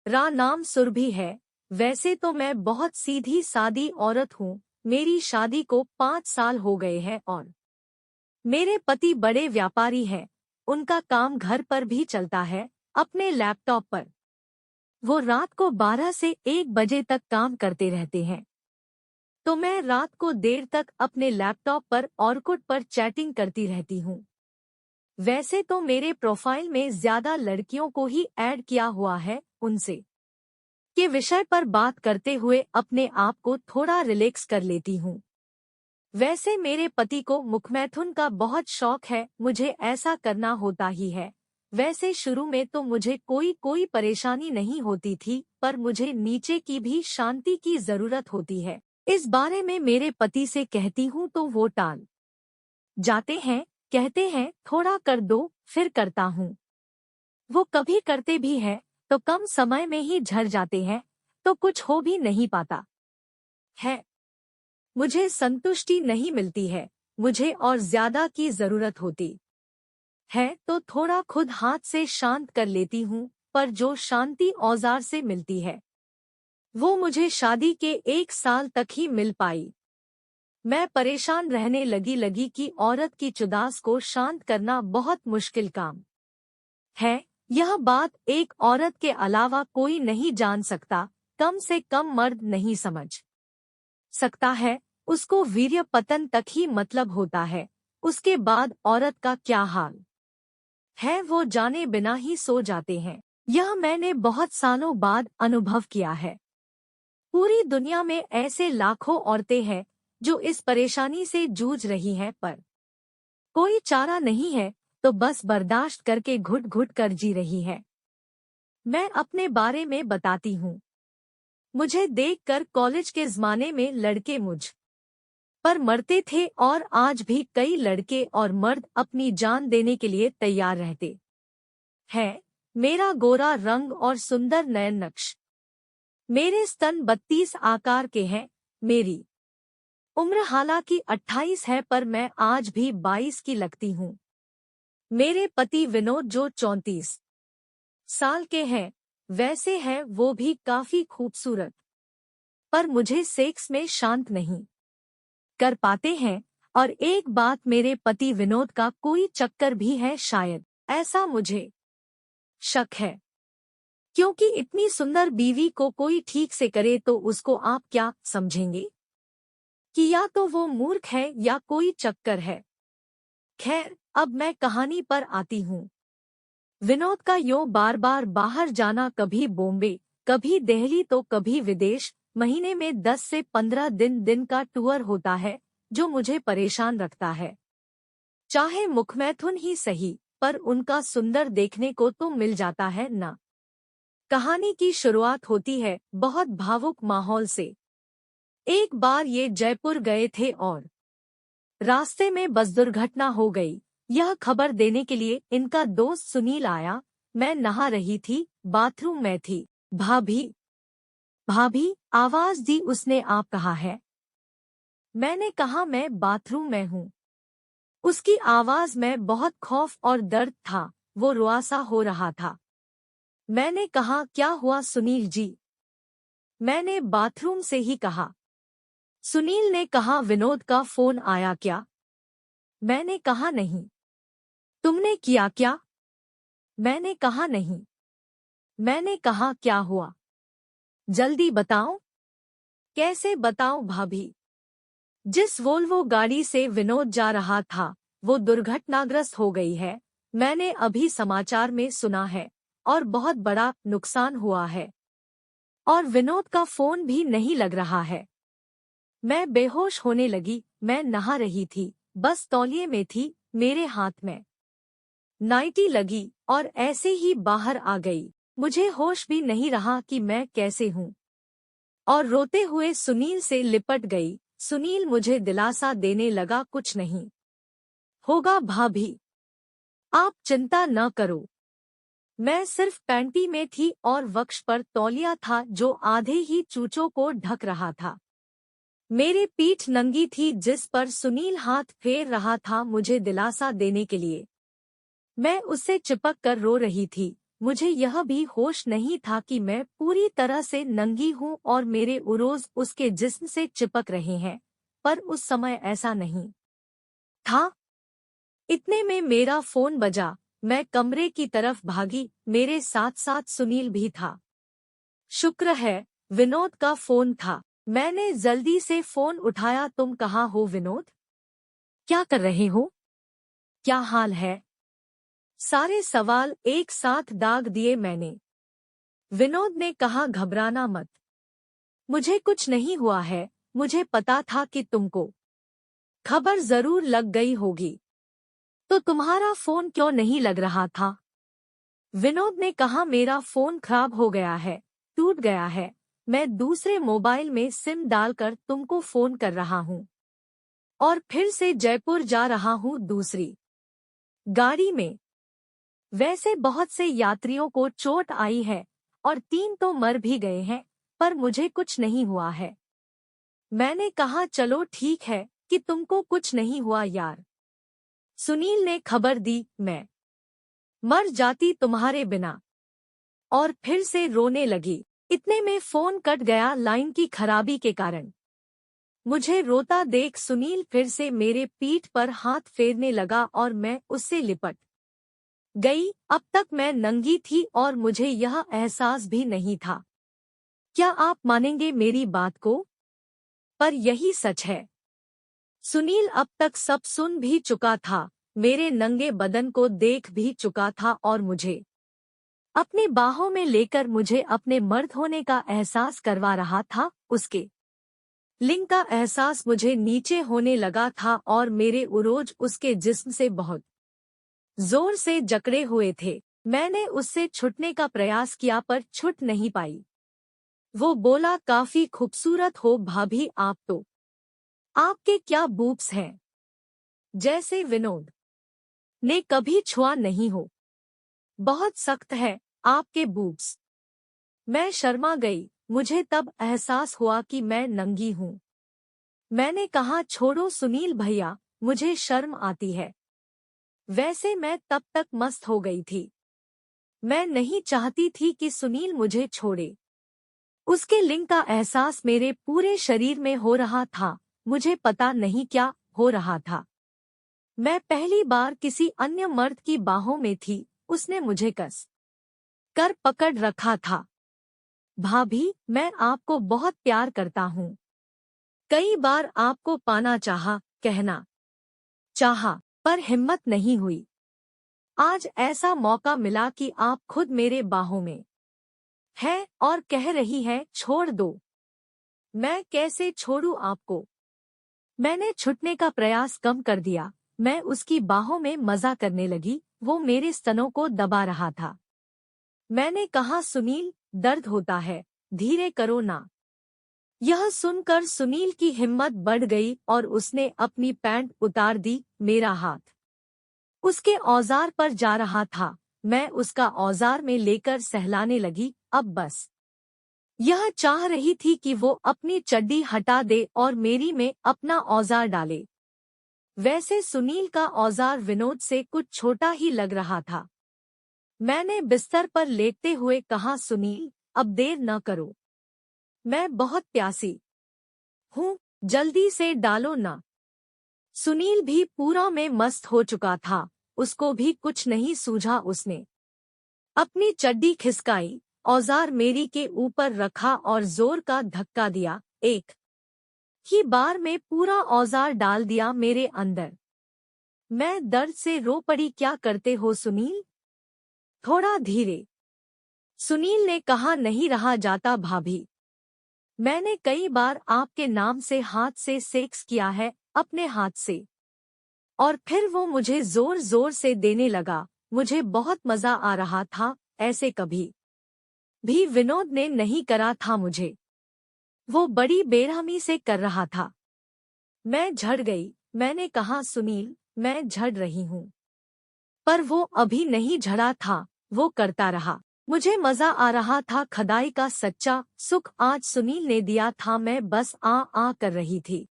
नाम सुरभि है। वैसे तो मैं बहुत सीधी सादी औरत हूँ। मेरी शादी को 5 साल हो गए हैं और मेरे पति बड़े व्यापारी हैं। उनका काम घर पर भी चलता है, अपने लैपटॉप पर। वो रात को 12 से 1 बजे तक काम करते रहते हैं। तो मैं रात को देर तक अपने लैपटॉप पर ऑर्कुट पर चैटिंग करती रहती हूँ। वैसे तो मेरे प्रोफाइल में ज्यादा लड़कियों को ही ऐड किया हुआ है। उनसे के विषय पर बात करते हुए अपने आप को थोड़ा रिलैक्स कर लेती हूँ। वैसे मेरे पति को मुखमैथुन का बहुत शौक है, मुझे ऐसा करना होता ही है। वैसे शुरू में तो मुझे कोई परेशानी नहीं होती थी, पर मुझे नीचे की भी शांति की जरूरत होती है। इस बारे में मेरे पति से कहती हूँ तो वो टाल जाते हैं, कहते हैं थोड़ा कर दो, फिर करता हूँ। वो कभी करते भी हैं तो कम समय में ही झड़ जाते हैं, तो कुछ हो भी नहीं पाता है। मुझे संतुष्टि नहीं मिलती है, मुझे और ज्यादा की जरूरत होती है तो थोड़ा खुद हाथ से शांत कर लेती हूँ, पर जो शांति औजार से मिलती है वो मुझे शादी के 1 साल तक ही मिल पाई। मैं परेशान रहने लगी कि औरत की चुदास को शांत करना बहुत मुश्किल काम है। यह बात एक औरत के अलावा कोई नहीं जान सकता, कम से कम मर्द नहीं समझ सकता है। उसको वीर्य पतन तक ही मतलब होता है, उसके बाद औरत का क्या हाल है वो जाने बिना ही सो जाते हैं। यह मैंने बहुत सालों बाद अनुभव किया है। पूरी दुनिया में ऐसे लाखों औरतें हैं जो इस परेशानी से जूझ रही हैं, पर कोई चारा नहीं है, तो बस बर्दाश्त करके घुट घुट कर जी रही है। मैं अपने बारे में बताती हूँ। मुझे देखकर कॉलेज के ज़माने में लड़के मुझ पर मरते थे और आज भी कई लड़के और मर्द अपनी जान देने के लिए तैयार रहते हैं। मेरा गोरा रंग और सुंदर नयन नक्श, मेरे स्तन 32 आकार के हैं। मेरी उम्र हालांकि 28 है, पर मैं आज भी 22 की लगती हूँ। मेरे पति विनोद जो 34 साल के हैं, वैसे हैं वो भी काफी खूबसूरत, पर मुझे सेक्स में शांत नहीं कर पाते हैं। और एक बात, मेरे पति विनोद का कोई चक्कर भी है शायद, ऐसा मुझे शक है। क्योंकि इतनी सुंदर बीवी को कोई ठीक से करे तो उसको आप क्या समझेंगे कि या तो वो मूर्ख है या कोई चक्कर है। खैर, अब मैं कहानी पर आती हूँ। विनोद का यूं बार बार बाहर जाना, कभी बॉम्बे, कभी दिल्ली तो कभी विदेश, महीने में 10 से 15 दिन का टूर होता है, जो मुझे परेशान रखता है। चाहे मुखमैथुन ही सही, पर उनका सुंदर देखने को तो मिल जाता है ना। कहानी की शुरुआत होती है बहुत भावुक माहौल से। एक बार ये जयपुर गए थे और रास्ते में बस दुर्घटना हो गई। यह खबर देने के लिए इनका दोस्त सुनील आया। मैं नहा रही थी, बाथरूम में थी। भाभी, भाभी, आवाज दी उसने। आप कहाँ है? मैंने कहा मैं बाथरूम में हूँ। उसकी आवाज में बहुत खौफ और दर्द था, वो रुआसा हो रहा था। मैंने कहा क्या हुआ सुनील जी? मैंने बाथरूम से ही कहा। सुनील ने कहा विनोद का फोन आया क्या? मैंने कहा नहीं। तुमने किया क्या? मैंने कहा नहीं। मैंने कहा क्या हुआ? जल्दी बताओ। कैसे बताऊं भाभी? जिस वोल्वो गाड़ी से विनोद जा रहा था वो दुर्घटनाग्रस्त हो गई है। मैंने अभी समाचार में सुना है, और बहुत बड़ा नुकसान हुआ है। और विनोद का फोन भी नहीं लग रहा है। मैं बेहोश होने लगी। मैं नहा रही थी, बस तौलिए में थी, मेरे हाथ में नाइटी लगी और ऐसे ही बाहर आ गई। मुझे होश भी नहीं रहा कि मैं कैसे हूँ, और रोते हुए सुनील से लिपट गई। सुनील मुझे दिलासा देने लगा, कुछ नहीं होगा भाभी, आप चिंता न करो। मैं सिर्फ पैंटी में थी और वक्ष पर तौलिया था जो आधे ही चूचों को ढक रहा था। मेरी पीठ नंगी थी जिस पर सुनील हाथ फेर रहा था मुझे दिलासा देने के लिए। मैं उससे चिपक कर रो रही थी। मुझे यह भी होश नहीं था कि मैं पूरी तरह से नंगी हूँ और मेरे उरोज उसके जिस्म से चिपक रहे हैं, पर उस समय ऐसा नहीं था। इतने में मेरा फोन बजा। मैं कमरे की तरफ भागी, मेरे साथ साथ सुनील भी था। शुक्र है विनोद का फोन था। मैंने जल्दी से फोन उठाया। तुम कहाँ हो विनोद? क्या कर रहे हो? क्या हाल है? सारे सवाल एक साथ दाग दिए मैंने। विनोद ने कहा, घबराना मत, मुझे कुछ नहीं हुआ है। मुझे पता था कि तुमको खबर जरूर लग गई होगी, तो तुम्हारा फोन क्यों नहीं लग रहा था? विनोद ने कहा, मेरा फोन खराब हो गया है, टूट गया है। मैं दूसरे मोबाइल में सिम डालकर तुमको फोन कर रहा हूँ और फिर से जयपुर जा रहा हूँ दूसरी गाड़ी में। वैसे बहुत से यात्रियों को चोट आई है और 3 तो मर भी गए हैं, पर मुझे कुछ नहीं हुआ है। मैंने कहा, चलो ठीक है कि तुमको कुछ नहीं हुआ यार। सुनील ने खबर दी, मैं मर जाती तुम्हारे बिना, और फिर से रोने लगी। इतने में फोन कट गया लाइन की खराबी के कारण। मुझे रोता देख सुनील फिर से मेरे पीठ पर हाथ फेरने लगा और मैं उससे लिपट गई। अब तक मैं नंगी थी और मुझे यह एहसास भी नहीं था। क्या आप मानेंगे मेरी बात को? पर यही सच है। सुनील अब तक सब सुन भी चुका था, मेरे नंगे बदन को देख भी चुका था और मुझे अपनी बाहों में लेकर मुझे अपने मर्द होने का एहसास करवा रहा था। उसके लिंग का एहसास मुझे नीचे होने लगा था और मेरे उरोज उसके जिस्म से बहुत जोर से जकड़े हुए थे। मैंने उससे छुटने का प्रयास किया पर छुट नहीं पाई। वो बोला, काफी खूबसूरत हो भाभी आप तो। आपके क्या बूब्स हैं, जैसे विनोद ने कभी छुआ नहीं हो। बहुत सख्त है आपके बूब्स। मैं शर्मा गई। मुझे तब एहसास हुआ कि मैं नंगी हूँ। मैंने कहा, छोड़ो सुनील भैया, मुझे शर्म आती है। वैसे मैं तब तक मस्त हो गई थी। मैं नहीं चाहती थी कि सुनील मुझे छोड़े। उसके लिंग का एहसास मेरे पूरे शरीर में हो रहा था। मुझे पता नहीं क्या हो रहा था। मैं पहली बार किसी अन्य मर्द की बाहों में थी। उसने मुझे कस कर पकड़ रखा था। भाभी, मैं आपको बहुत प्यार करता हूँ। कई बार आपको पाना चाहा, कहना चाहा, पर हिम्मत नहीं हुई। आज ऐसा मौका मिला कि आप खुद मेरे बाहों में है और कह रही है, छोड़ दो। मैं कैसे छोड़ूं आपको? मैंने छुटने का प्रयास कम कर दिया। मैं उसकी बाहों में मजा करने लगी। वो मेरे स्तनों को दबा रहा था। मैंने कहा, सुनील, दर्द होता है, धीरे करो ना। यह सुनकर सुनील की हिम्मत बढ़ गई और उसने अपनी पैंट उतार दी। मेरा हाथ उसके औजार पर जा रहा था। मैं उसका औजार में लेकर सहलाने लगी। अब बस यह चाह रही थी कि वो अपनी चड्डी हटा दे और मेरी में अपना औजार डाले। वैसे सुनील का औजार विनोद से कुछ छोटा ही लग रहा था। मैंने बिस्तर पर लेटते हुए कहा, सुनील, अब देर न करो। मैं बहुत प्यासी हूँ, जल्दी से डालो ना। सुनील भी पूरा में मस्त हो चुका था। उसको भी कुछ नहीं सूझा। उसने अपनी चड्डी खिसकाई, औजार मेरी के ऊपर रखा और जोर का धक्का दिया। एक ही बार में पूरा औजार डाल दिया मेरे अंदर। मैं दर्द से रो पड़ी। क्या करते हो सुनील? थोड़ा धीरे। सुनील ने कहा, नहीं रहा जाता भाभी। मैंने कई बार आपके नाम से हाथ से सेक्स किया है, अपने हाथ से, और फिर वो मुझे जोर जोर से देने लगा। मुझे बहुत मजा आ रहा था। ऐसे कभी भी विनोद ने नहीं करा था मुझे। वो बड़ी बेरहमी से कर रहा था। मैं झड़ गई। मैंने कहा, सुनील, मैं झड़ रही हूँ। पर वो अभी नहीं झड़ा था। वो करता रहा। मुझे मजा आ रहा था। खुदाई का सच्चा सुख आज सुनील ने दिया था। मैं बस आ कर रही थी।